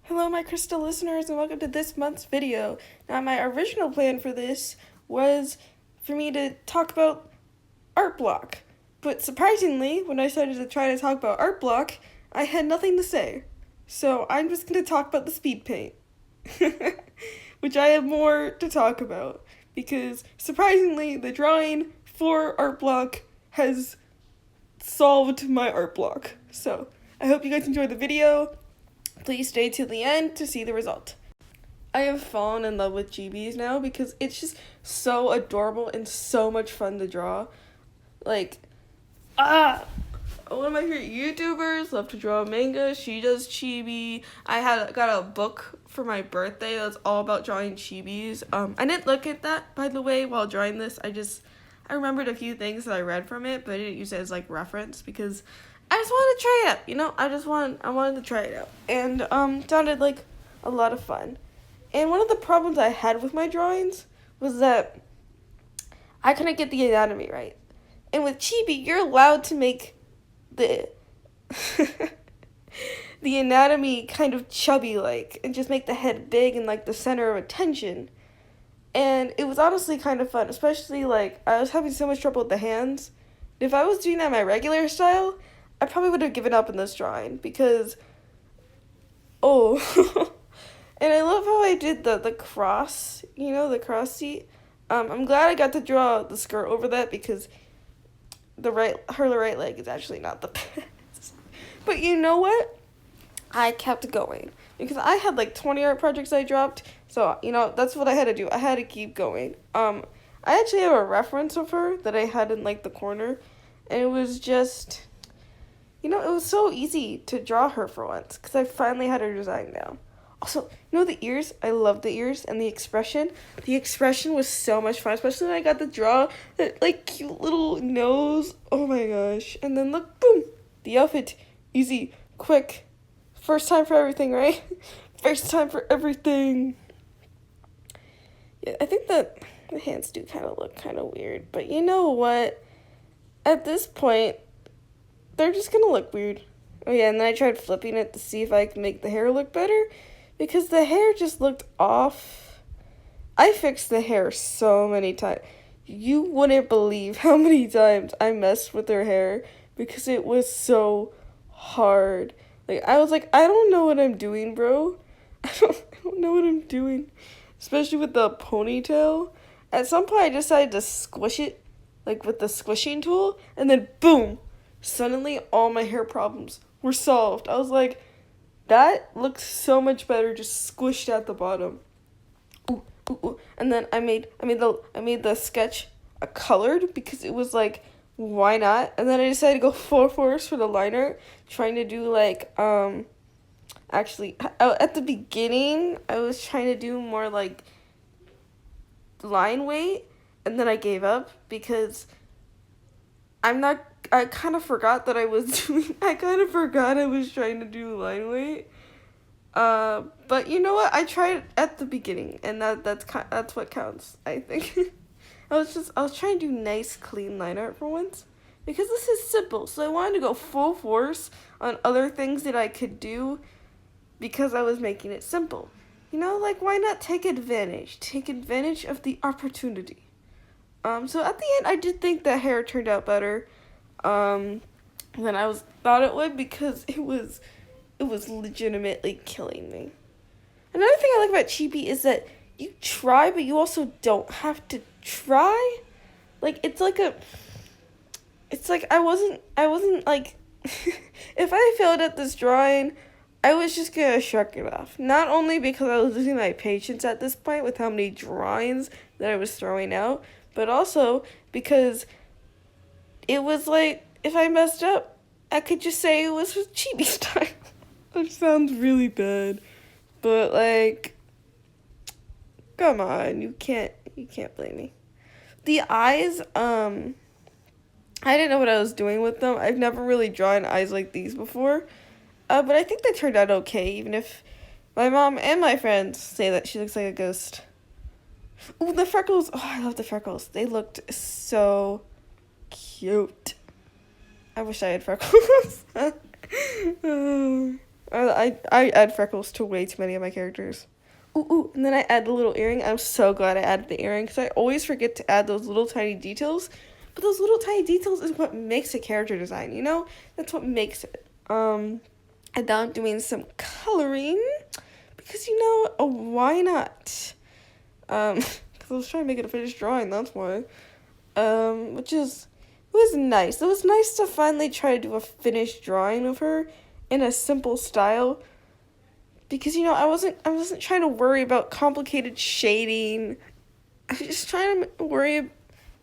Hello, my Crystal listeners, and welcome to this month's video. Now, my original plan for this was for me to talk about art block. But surprisingly, when I started to try to talk about art block, I had nothing to say. So I'm just going to talk about the speed paint, which I have more to talk about. Because surprisingly, the drawing for art block has solved my art block. So I hope you guys enjoyed the video. Please stay to the end to see the result. I have fallen in love with Chibis now because it's just so adorable and so much fun to draw. Like, one of my favorite YouTubers love to draw manga. She does chibi. I got a book for my birthday that's all about drawing chibis. I didn't look at that, by the way, while drawing this. I remembered a few things that I read from it, but I didn't use it as like reference because I just wanted to try it out, I wanted to try it out. And it sounded like a lot of fun. And one of the problems I had with my drawings was that I couldn't get the anatomy right. And with chibi, you're allowed to make the the anatomy kind of chubby like and just make the head big and like the center of attention. And it was honestly kind of fun, especially like I was having so much trouble with the hands. If I was doing that my regular style, I probably would have given up in this drawing because, oh, and I love how I did the cross, the cross seat. I'm glad I got to draw the skirt over that because her right leg is actually not the best. But you know what? I kept going because I had like 20 art projects I dropped, so that's what I had to do. I had to keep going. I actually have a reference of her that I had in like the corner, and it was just. It was so easy to draw her for once because I finally had her design down. Also, the ears? I love the ears and the expression. The expression was so much fun, especially when I got to draw that, like, cute little nose. Oh my gosh. And then look, boom, the outfit. Easy, quick. First time for everything, right? First time for everything. Yeah, I think that the hands do kind of look kind of weird. But you know what? At this point, they're just gonna look weird. Oh yeah, and then I tried flipping it to see if I could make the hair look better, because the hair just looked off. I fixed the hair so many times. You wouldn't believe how many times I messed with her hair because it was so hard. Like, I was like, I don't know what I'm doing, bro. I don't know what I'm doing. Especially with the ponytail. At some point, I decided to squish it, like with the squishing tool, and then boom! Suddenly, all my hair problems were solved. I was like, that looks so much better just squished at the bottom. Ooh, ooh, ooh. And then I made the sketch colored because it was like, why not? And then I decided to go full force for the liner, trying to do like actually at the beginning I was trying to do more like line weight, and then I gave up because I kind of forgot that I was trying to do line weight. But you know what? I tried at the beginning, and that's what counts, I think. I was trying to do nice, clean line art for once, because this is simple. So I wanted to go full force on other things that I could do, because I was making it simple. Like why not take advantage? Take advantage of the opportunity. So at the end, I did think the hair turned out better than I thought it would, because it was legitimately killing me. Another thing I like about Chibi is that you try, but you also don't have to try. Like it's like I wasn't like if I failed at this drawing, I was just gonna shrug it off. Not only because I was losing my patience at this point with how many drawings that I was throwing out, but also because it was like, if I messed up, I could just say it was with Chibi style. Which sounds really bad. But like, come on, you can't blame me. The eyes, I didn't know what I was doing with them. I've never really drawn eyes like these before. But I think they turned out okay, even if my mom and my friends say that she looks like a ghost. Ooh, the freckles. Oh, I love the freckles. They looked so cute. I wish I had freckles. I add freckles to way too many of my characters. Ooh, and then I add the little earring. I'm so glad I added the earring because I always forget to add those little tiny details. But those little tiny details is what makes a character design, you know? That's what makes it. And now I'm doing some coloring because, you know, why not? Because I was trying to make it a finished drawing, that's why. Which is, it was nice. It was nice to finally try to do a finished drawing of her in a simple style. Because, you know, I wasn't trying to worry about complicated shading. I was just trying to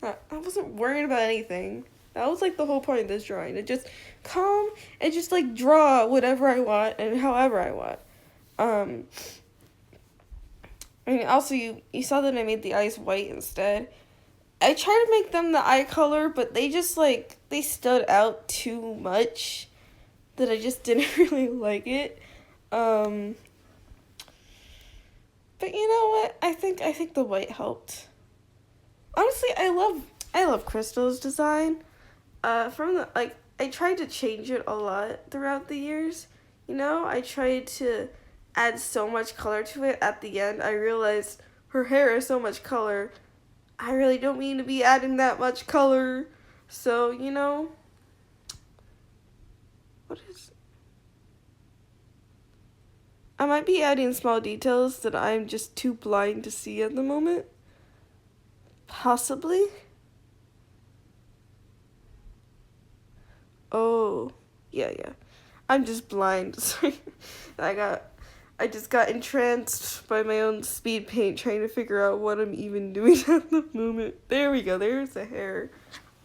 I wasn't worried about anything. That was like the whole point of this drawing. To just come and just like draw whatever I want and however I want. I mean, also you saw that I made the eyes white instead. I tried to make them the eye color, but they just like they stood out too much that I just didn't really like it. But you know what? I think the white helped. Honestly, I love Crystal's design. From the like I tried to change it a lot throughout the years. You know, I tried to add so much color to it. At the end, I realized her hair is so much color. I really don't mean to be adding that much color. So, you know, I might be adding small details that I'm just too blind to see at the moment. Possibly. Oh, yeah. I'm just blind. Sorry. I just got entranced by my own speed paint trying to figure out what I'm even doing at the moment. There we go. There's the hair.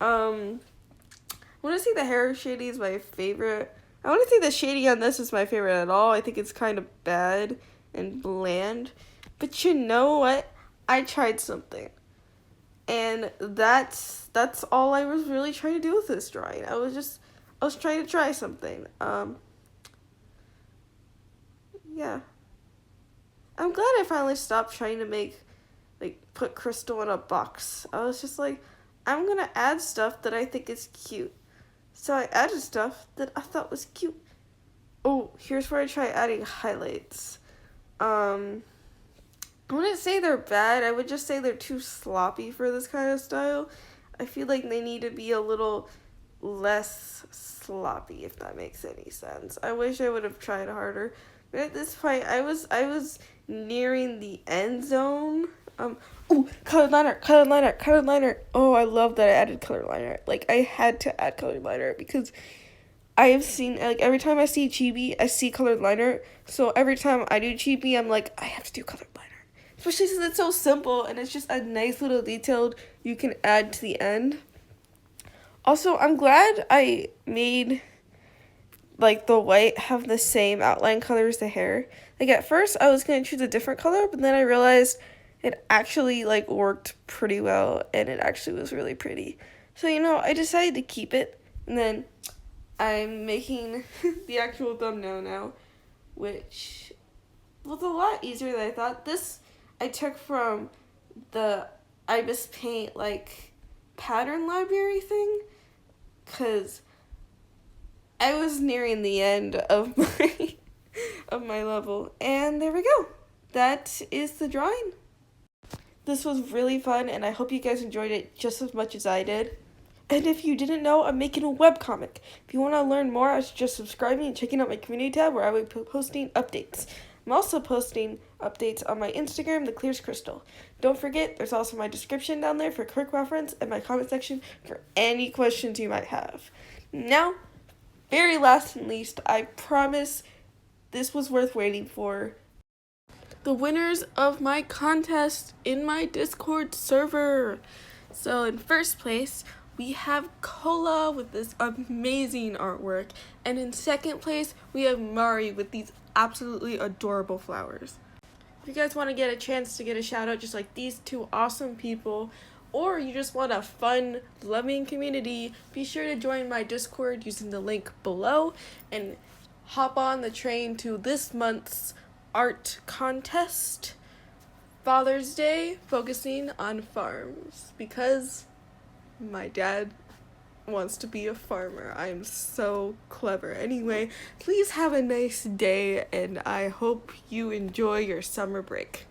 I want to say the hair shading is my favorite. I want to say the shading on this is my favorite at all. I think it's kind of bad and bland. But you know what? I tried something. And that's all I was really trying to do with this drawing. I was trying to try something. Yeah. I'm glad I finally stopped trying to put Crystal in a box. I was just like, I'm gonna add stuff that I think is cute. So I added stuff that I thought was cute. Oh, here's where I try adding highlights. I wouldn't say they're bad. I would just say they're too sloppy for this kind of style. I feel like they need to be a little less sloppy, if that makes any sense. I wish I would have tried harder. But at this point, I was nearing the end zone. Colored liner. Oh, I love that I added colored liner. Like, I had to add colored liner because I have seen, like, every time I see chibi, I see colored liner. So every time I do chibi, I'm like, I have to do colored liner. Especially since it's so simple and it's just a nice little detail you can add to the end. Also, I'm glad I made, like, the white have the same outline color as the hair. Like, at first, I was going to choose a different color, but then I realized it actually, like, worked pretty well, and it actually was really pretty. So, you know, I decided to keep it, and then I'm making the actual thumbnail now, which was a lot easier than I thought. This I took from the Ibis Paint, like, pattern library thing, because I was nearing the end of my level, and there we go. That is the drawing. This was really fun, and I hope you guys enjoyed it just as much as I did. And if you didn't know, I'm making a webcomic. If you want to learn more, I suggest subscribing and checking out my community tab where I will be posting updates. I'm also posting updates on my Instagram, The Clears Crystal. Don't forget, there's also my description down there for quick reference and my comment section for any questions you might have. Now, very last and least, I promise this was worth waiting for. The winners of my contest in my Discord server. So in first place, we have Cola with this amazing artwork. And in second place, we have Mari with these absolutely adorable flowers. If you guys want to get a chance to get a shout out just like these two awesome people, or you just want a fun, loving community, be sure to join my Discord using the link below and hop on the train to this month's art contest, Father's Day, focusing on farms, because my dad wants to be a farmer. I'm so clever. Anyway, please have a nice day, and I hope you enjoy your summer break.